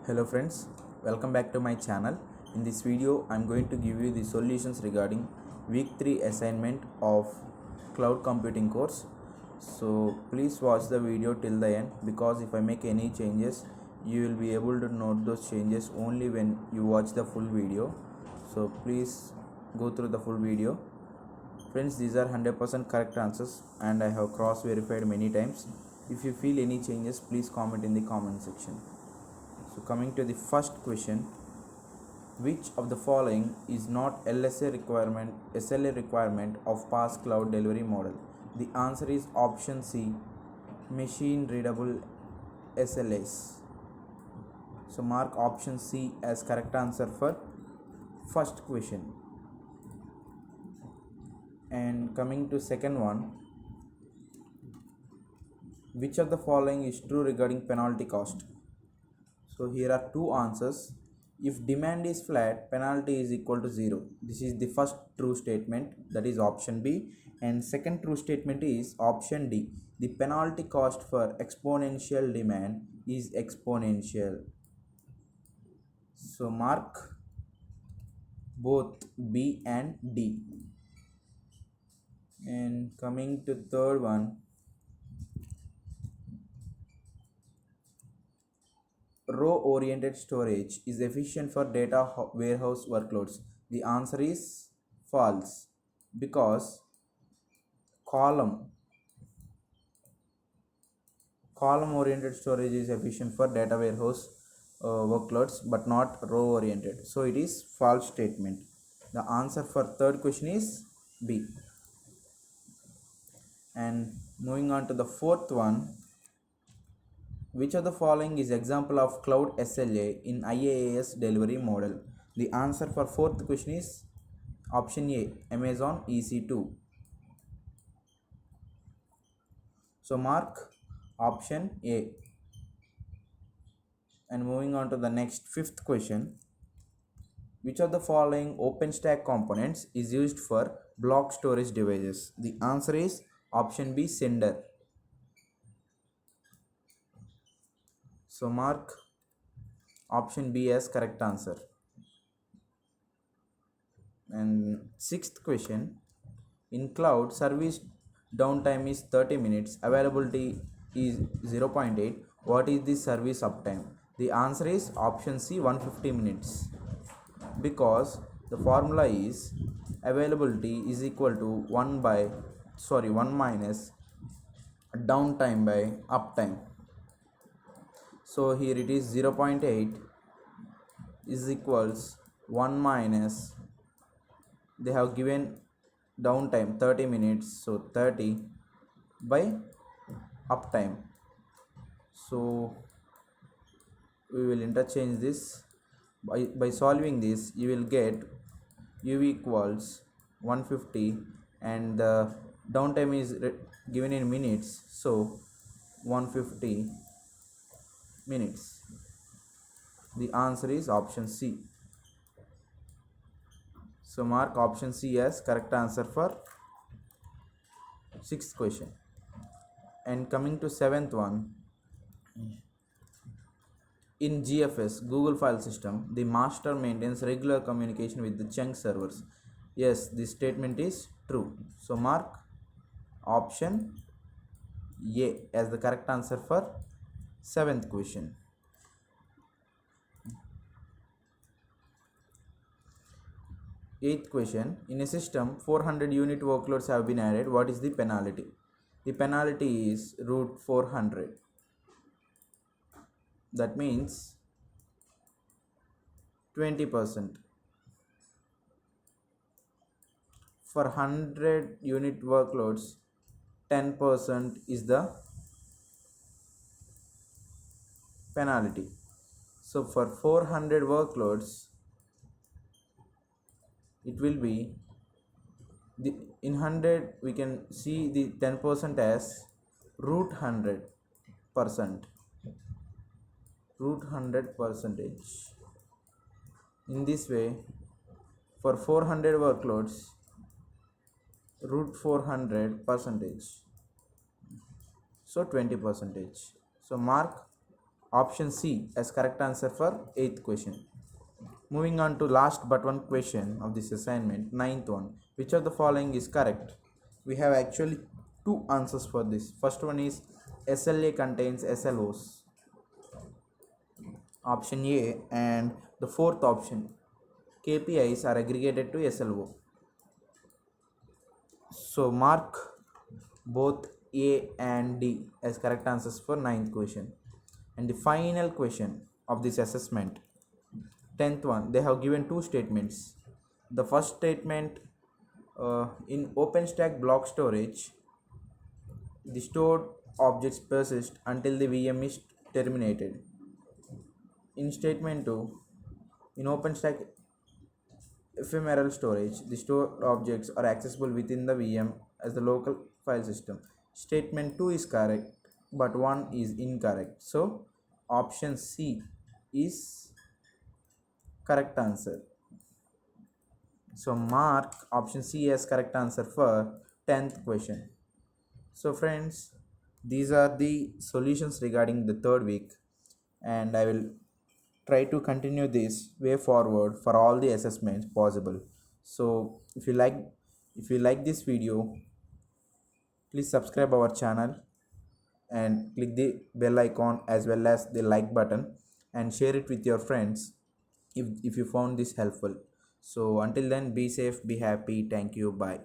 Hello friends, welcome back to my channel. In this video, I am going to give you the solutions regarding week 3 assignment of cloud computing course. So please watch the video till the end, because if I make any changes, you will be able to note those changes only when you watch the full video. So please go through the full video. Friends, these are 100% correct answers and I have cross verified many times. If you feel any changes, please comment in the comment section. So coming to the first question, which of the following is not SLA requirement of PaaS cloud delivery model? The answer is option C, machine readable SLAs. So mark option C as correct answer for first question. And coming to second one, which of the following is true regarding penalty cost? So here are two answers. If demand is flat, penalty is equal to 0. This is the first true statement, that is option B. And second true statement is option D. The penalty cost for exponential demand is exponential. So mark both B and D. And coming to third one, row oriented storage is efficient for data warehouse workloads. The answer is false, because column oriented storage is efficient for data warehouse workloads, but not row oriented. So it is false statement. The answer for third question is B. And moving on to the fourth one, which of the following is example of cloud SLA in IaaS delivery model? The answer for fourth question is option A, Amazon EC2. So mark option A. And moving on to the next fifth question, which of the following OpenStack components is used for block storage devices? The answer is option B, Sender. So mark option B as correct answer. And sixth question, in cloud, service downtime is 30 minutes, availability is 0.8. What is the service uptime? The answer is option C, 150 minutes, because the formula is availability is equal to 1 minus downtime by uptime. So here it is 0.8 is equals 1 minus, they have given downtime 30 minutes, so 30 by uptime. So we will interchange this. By solving this, you will get u equals 150 and the downtime is given in minutes, so 150 minutes. The answer is option C. So mark option C as correct answer for sixth question. And coming to seventh one, in GFS, Google File System, the master maintains regular communication with the chunk servers. Yes, this statement is true. So mark option A as the correct answer for seventh question. Eighth question, in a system 400 unit workloads have been added, what is the penalty? The penalty is root 400. That means 20%. For 100 unit workloads, 10% is the penalty. So for 400 workloads, it will be in 100, we can see the 10% as root 100%. Root 100 percentage. In this way, for 400 workloads, root 400 percentage, so 20%. So mark Option C as correct answer for 8th question. Moving on to last but one question of this assignment, ninth one. Which of the following is correct? We have actually two answers for this. First one is SLA contains SLOs. Option A, and the fourth option, KPIs are aggregated to SLO. So mark both A and D as correct answers for ninth question. And the final question of this assessment, 10th one, they have given two statements. The first statement, in OpenStack block storage, the stored objects persist until the VM is terminated. In statement 2, in OpenStack ephemeral storage, the stored objects are accessible within the VM as the local file system. Statement 2 is correct, but 1 is incorrect. So option C is correct answer. So mark option C as correct answer for 10th question. So friends, these are the solutions regarding the third week, and I will try to continue this way forward for all the assessments possible. So if you like this video, please subscribe our channel and click the bell icon as well as the like button, and share it with your friends if you found this helpful. So until then, be safe, be happy. Thank you. Bye.